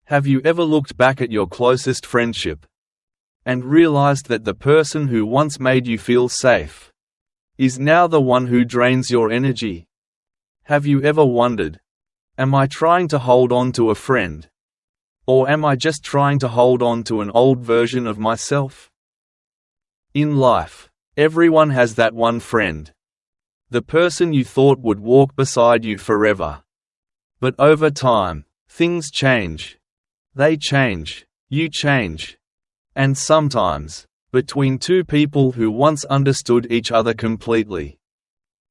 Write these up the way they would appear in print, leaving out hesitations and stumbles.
Have you ever looked back at your closest friendship and realized that the person who once made you feel safe is now the one who drains your energy? Have you ever wondered, am I trying to hold on to a friend? Or am I just trying to hold on to an old version of myself? In life, everyone has that one friend. The person you thought would walk beside you forever. But over time, things change. They change, you change. And sometimes, between two people who once understood each other completely,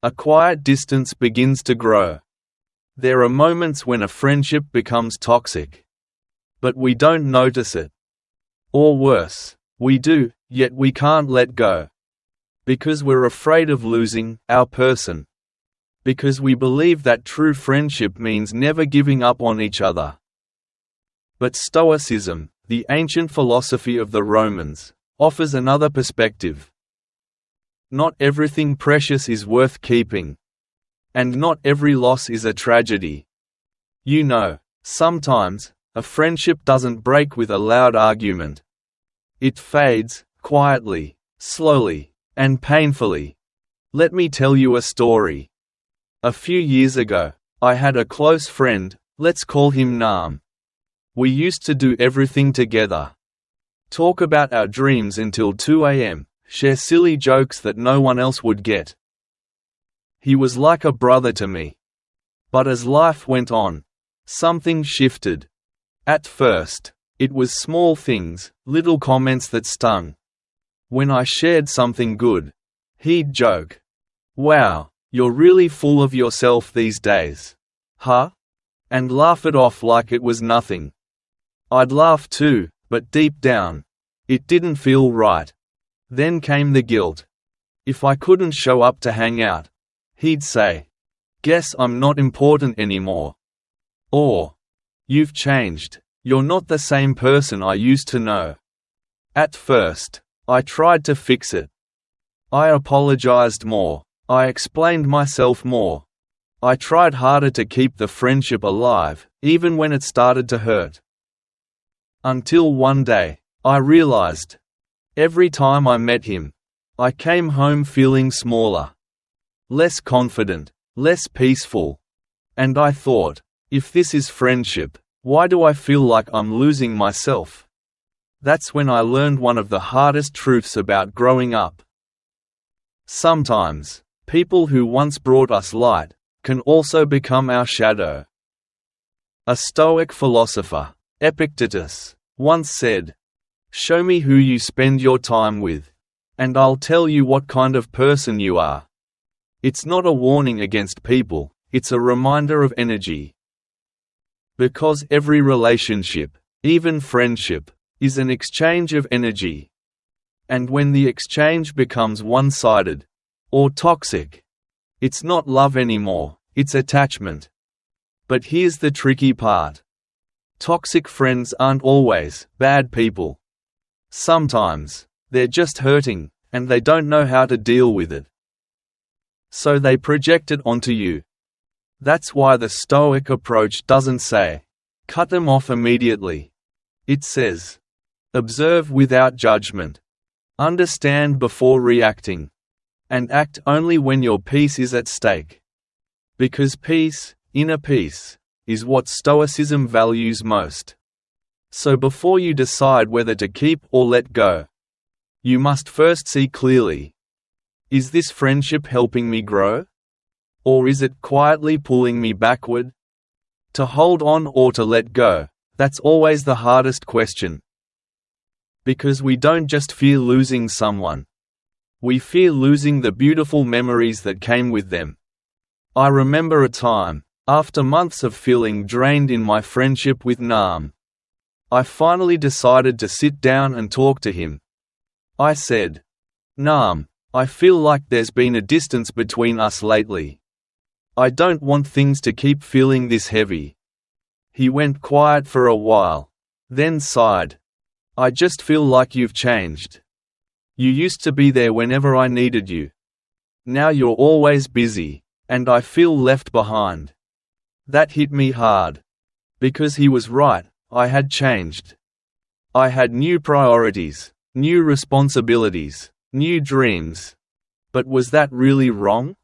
a quiet distance begins to grow. There are moments when a friendship becomes toxic. But we don't notice it. Or worse, we do, yet we can't let go. Because we're afraid of losing our person. Because we believe that true friendship means never giving up on each other. But Stoicism, the ancient philosophy of the Romans, offers another perspective. Not everything precious is worth keeping. And not every loss is a tragedy. You know, sometimes, a friendship doesn't break with a loud argument. It fades, quietly, slowly, and painfully. Let me tell you a story. A few years ago, I had a close friend, let's call him Nam. We used to do everything together. Talk about our dreams until 2 a.m., share silly jokes that no one else would get. He was like a brother to me. But as life went on, something shifted. At first, it was small things, little comments that stung. When I shared something good, he'd joke, "Wow, you're really full of yourself these days. Huh?" And laugh it off like it was nothing. I'd laugh too, but deep down, it didn't feel right. Then came the guilt. If I couldn't show up to hang out, he'd say, "Guess I'm not important anymore." Or, "You've changed, you're not the same person I used to know." At first, I tried to fix it. I apologized more, I explained myself more. I tried harder to keep the friendship alive, even when it started to hurt. Until one day, I realized. Every time I met him, I came home feeling smaller. Less confident, less peaceful. And I thought, if this is friendship, why do I feel like I'm losing myself? That's when I learned one of the hardest truths about growing up. Sometimes, people who once brought us light can also become our shadow. A Stoic philosopher, Epictetus, once said, "Show me who you spend your time with, and I'll tell you what kind of person you are." It's not a warning against people, it's a reminder of energy. Because every relationship, even friendship, is an exchange of energy. And when the exchange becomes one-sided, or toxic, it's not love anymore, it's attachment. But here's the tricky part. Toxic friends aren't always bad people. Sometimes, they're just hurting, and they don't know how to deal with it. So they project it onto you. That's why the Stoic approach doesn't say, "Cut them off immediately." It says, "Observe without judgment. Understand before reacting. And act only when your peace is at stake." Because peace, inner peace, is what Stoicism values most. So before you decide whether to keep or let go, you must first see clearly. Is this friendship helping me grow? Or is it quietly pulling me backward? To hold on or to let go, that's always the hardest question. Because we don't just fear losing someone. We fear losing the beautiful memories that came with them. I remember a time, after months of feeling drained in my friendship with Nam, I finally decided to sit down and talk to him. I said, "Nam, I feel like there's been a distance between us lately. I don't want things to keep feeling this heavy." He went quiet for a while, then sighed. "I just feel like you've changed. You used to be there whenever I needed you. Now you're always busy, and I feel left behind." That hit me hard. Because he was right, I had changed. I had new priorities, new responsibilities, new dreams. But was that really wrong?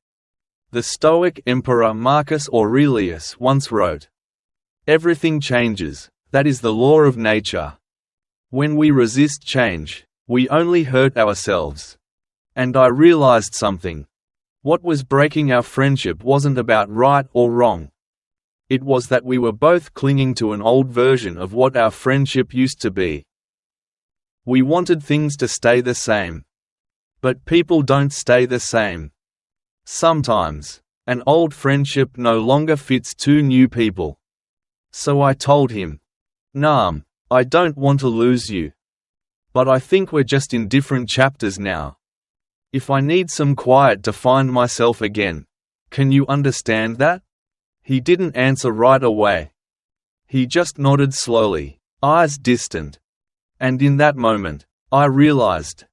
The Stoic emperor Marcus Aurelius once wrote, "Everything changes, that is the law of nature. When we resist change, we only hurt ourselves." And I realized something. What was breaking our friendship wasn't about right or wrong. It was that we were both clinging to an old version of what our friendship used to be. We wanted things to stay the same. But people don't stay the same. Sometimes, an old friendship no longer fits two new people. So I told him, "Naam, I don't want to lose you. But I think we're just in different chapters now. If I need some quiet to find myself again, can you understand that?" He didn't answer right away. He just nodded slowly, eyes distant. And in that moment, I realized,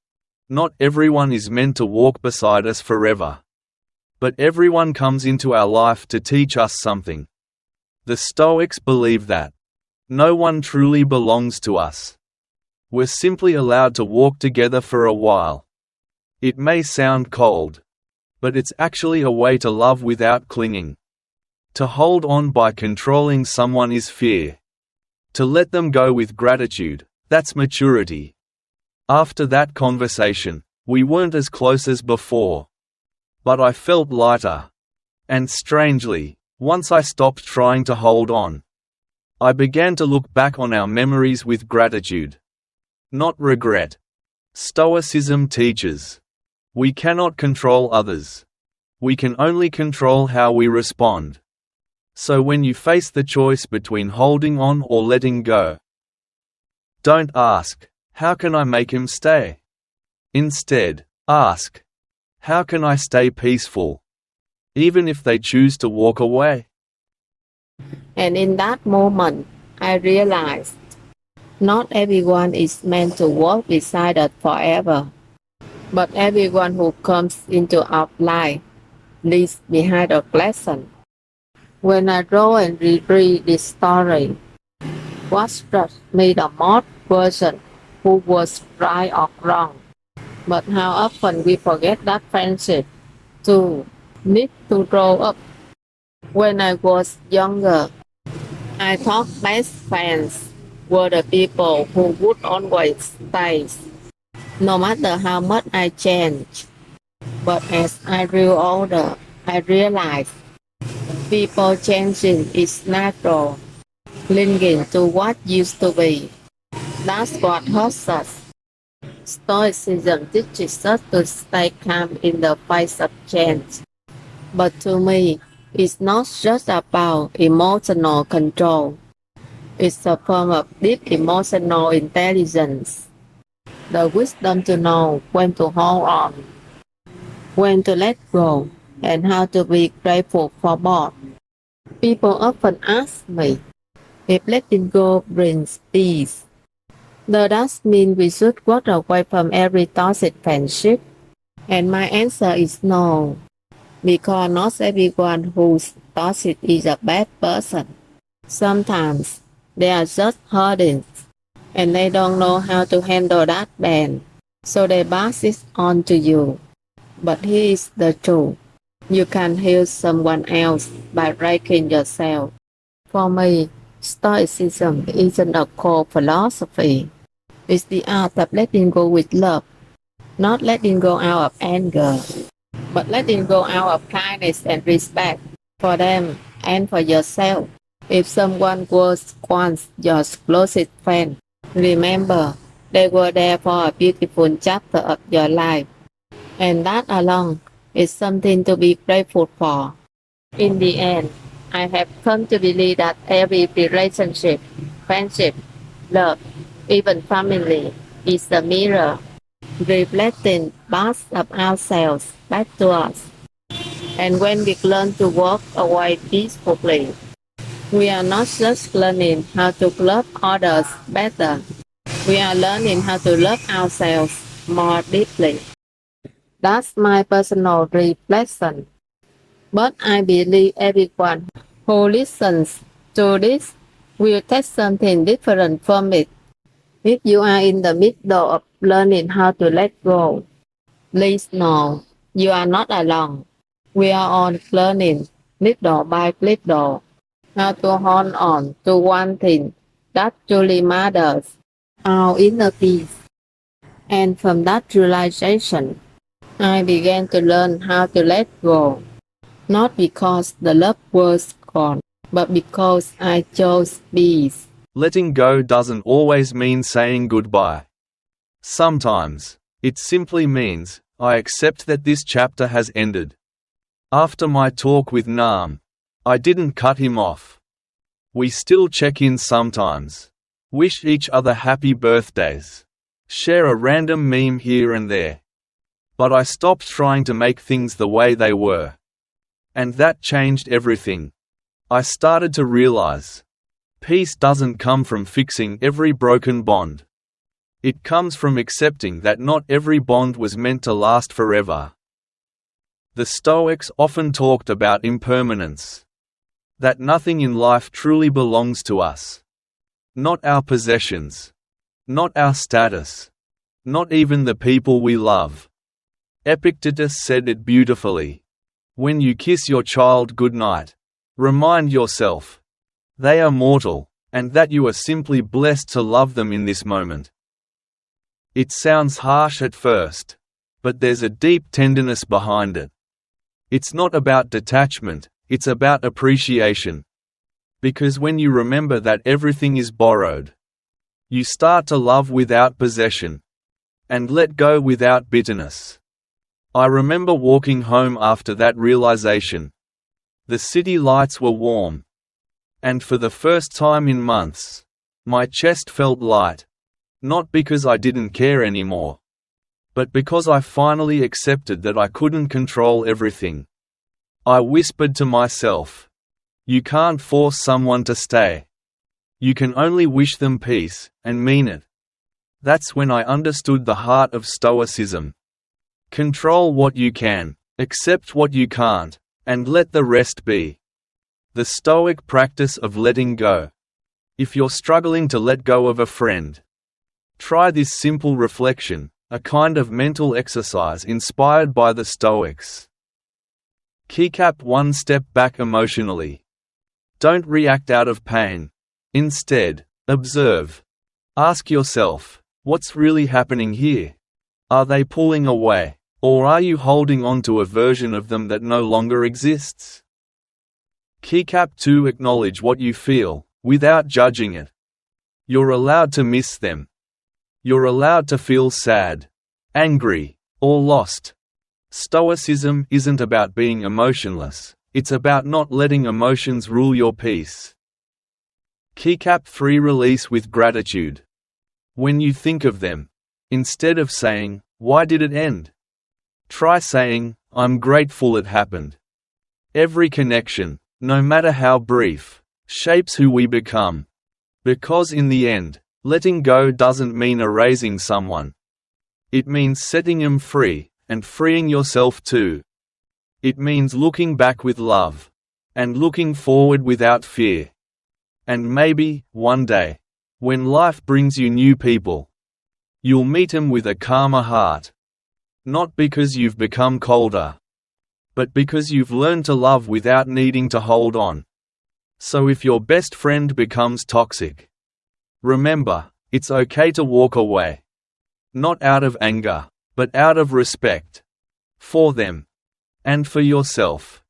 not everyone is meant to walk beside us forever. But everyone comes into our life to teach us something. The Stoics believe that no one truly belongs to us. We're simply allowed to walk together for a while. It may sound cold, but it's actually a way to love without clinging. To hold on by controlling someone is fear. To let them go with gratitude, that's maturity. After that conversation, we weren't as close as before. But I felt lighter. And strangely, once I stopped trying to hold on, I began to look back on our memories with gratitude. Not regret. Stoicism teaches, we cannot control others. We can only control how we respond. So when you face the choice between holding on or letting go, don't ask, "How can I make him stay?" Instead, ask, "How can I stay peaceful?" Even if they choose to walk away. And in that moment, I realized not everyone is meant to walk beside us forever, but everyone who comes into our life leaves behind a lesson. When I wrote and reread this story, what struck me the most wasn't who was right or wrong, but how often we forget that friendship too need to grow up. When I was younger, I thought best friends were the people who would always stay, no matter how much I changed. But as I grew older, I realized people changing is natural, clinging to what used to be. That's what hurts us. Stoicism teaches us to stay calm in the face of change. But to me, it's not just about emotional control. It's a form of deep emotional intelligence. The wisdom to know when to hold on, when to let go, and how to be grateful for both. People often ask me if letting go brings peace. Does that mean we should walk away from every toxic friendship? And my answer is no, because not everyone who's toxic is a bad person. Sometimes they are just hurting and they don't know how to handle that pain, so they pass it on to you. But here's the truth. You can heal someone else by breaking yourself. For me, Stoicism isn't a core philosophy. It's the art of letting go with love, not letting go out of anger, but letting go out of kindness and respect for them and for yourself. If someone was once your closest friend, remember they were there for a beautiful chapter of your life, and that alone is something to be grateful for. In the end, I have come to believe that every relationship, friendship, love, even family, is a mirror reflecting parts of ourselves back to us. And when we learn to walk away peacefully, we are not just learning how to love others better, we are learning how to love ourselves more deeply. That's my personal reflection. But I believe everyone who listens to this We'll test something different from it. If you are in the middle of learning how to let go, please know you are not alone. We are all learning, little by little, how to hold on to one thing that truly matters, our inner peace. And from that realization, I began to learn how to let go, not because the love was gone, but because I chose peace. Letting go doesn't always mean saying goodbye. Sometimes, it simply means, I accept that this chapter has ended. After my talk with Naam, I didn't cut him off. We still check in sometimes, wish each other happy birthdays, share a random meme here and there. But I stopped trying to make things the way they were. And that changed everything. I started to realize, peace doesn't come from fixing every broken bond. It comes from accepting that not every bond was meant to last forever. The Stoics often talked about impermanence. That nothing in life truly belongs to us. Not our possessions. Not our status. Not even the people we love. Epictetus said it beautifully. When you kiss your child goodnight, remind yourself, they are mortal, and that you are simply blessed to love them in this moment. It sounds harsh at first, but there's a deep tenderness behind it. It's not about detachment, it's about appreciation. Because when you remember that everything is borrowed, you start to love without possession, and let go without bitterness. I remember walking home after that realization. The city lights were warm. And for the first time in months, my chest felt light. Not because I didn't care anymore, but because I finally accepted that I couldn't control everything. I whispered to myself, you can't force someone to stay. You can only wish them peace, and mean it. That's when I understood the heart of Stoicism. Control what you can, accept what you can't, and let the rest be. The Stoic practice of letting go. If you're struggling to let go of a friend, try this simple reflection, a kind of mental exercise inspired by the Stoics. Keycap one step back emotionally. Don't react out of pain. Instead, observe. Ask yourself, what's really happening here? Are they pulling away, or are you holding on to a version of them that no longer exists? Keycap 2 acknowledge what you feel, without judging it. You're allowed to miss them. You're allowed to feel sad, angry, or lost. Stoicism isn't about being emotionless, it's about not letting emotions rule your peace. Keycap 3 release with gratitude. When you think of them, instead of saying, why did it end? Try saying, I'm grateful it happened. Every connection, no matter how brief, shapes who we become. Because in the end, letting go doesn't mean erasing someone. It means setting them free, and freeing yourself too. It means looking back with love. And looking forward without fear. And maybe, one day, when life brings you new people, you'll meet them with a calmer heart. Not because you've become colder, but because you've learned to love without needing to hold on. So if your best friend becomes toxic, remember, it's okay to walk away. Not out of anger, but out of respect. For them. And for yourself.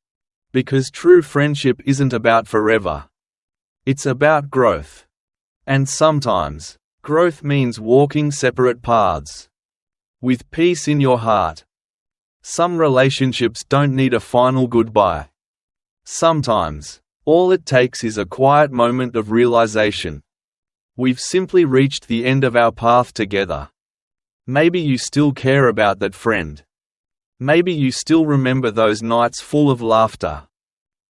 Because true friendship isn't about forever. It's about growth. And sometimes, growth means walking separate paths. With peace in your heart. Some relationships don't need a final goodbye. Sometimes, all it takes is a quiet moment of realization. We've simply reached the end of our path together. Maybe you still care about that friend. Maybe you still remember those nights full of laughter.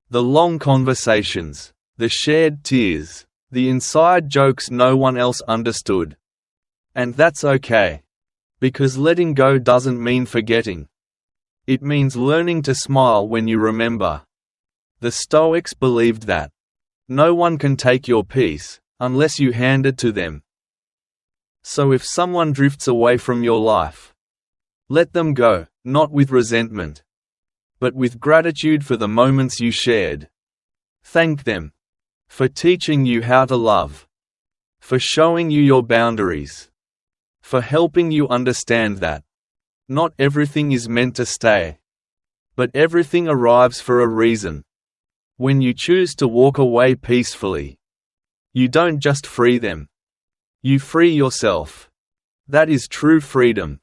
The long conversations, the shared tears, the inside jokes no one else understood. And that's okay. Because letting go doesn't mean forgetting. It means learning to smile when you remember. The Stoics believed that No one can take your peace, unless you hand it to them. So if someone drifts away from your life, let them go, not with resentment, but with gratitude for the moments you shared. Thank them for teaching you how to love, for showing you your boundaries, for helping you understand that not everything is meant to stay, but everything arrives for a reason. When you choose to walk away peacefully, you don't just free them, you free yourself. That is true freedom,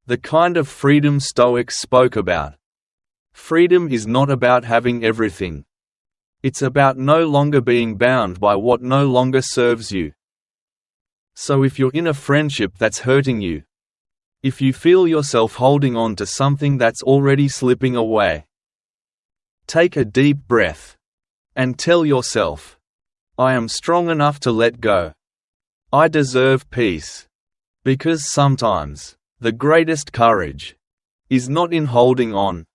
the kind of freedom Stoics spoke about. Freedom is not about having everything. It's about no longer being bound by what no longer serves you. So if you're in a friendship that's hurting you, if you feel yourself holding on to something that's already slipping away, take a deep breath and tell yourself, I am strong enough to let go. I deserve peace. Because sometimes, the greatest courage is not in holding on,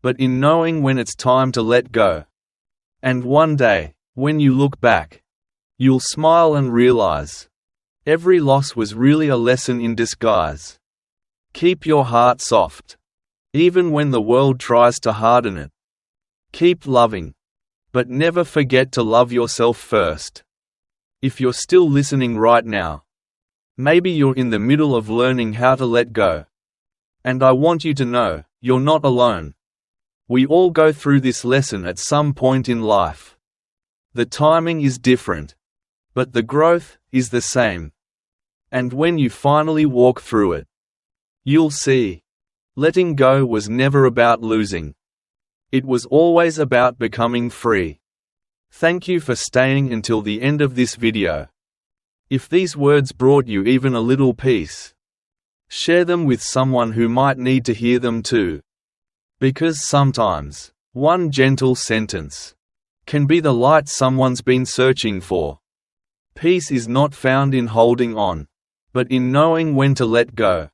but in knowing when it's time to let go. And one day, when you look back, you'll smile and realize every loss was really a lesson in disguise. Keep your heart soft, even when the world tries to harden it. Keep loving, but never forget to love yourself first. If you're still listening right now, maybe you're in the middle of learning how to let go. And I want you to know, you're not alone. We all go through this lesson at some point in life. The timing is different, but the growth is the same. And when you finally walk through it, you'll see, letting go was never about losing. It was always about becoming free. Thank you for staying until the end of this video. If these words brought you even a little peace, share them with someone who might need to hear them too. Because sometimes, one gentle sentence can be the light someone's been searching for. Peace is not found in holding on, but in knowing when to let go.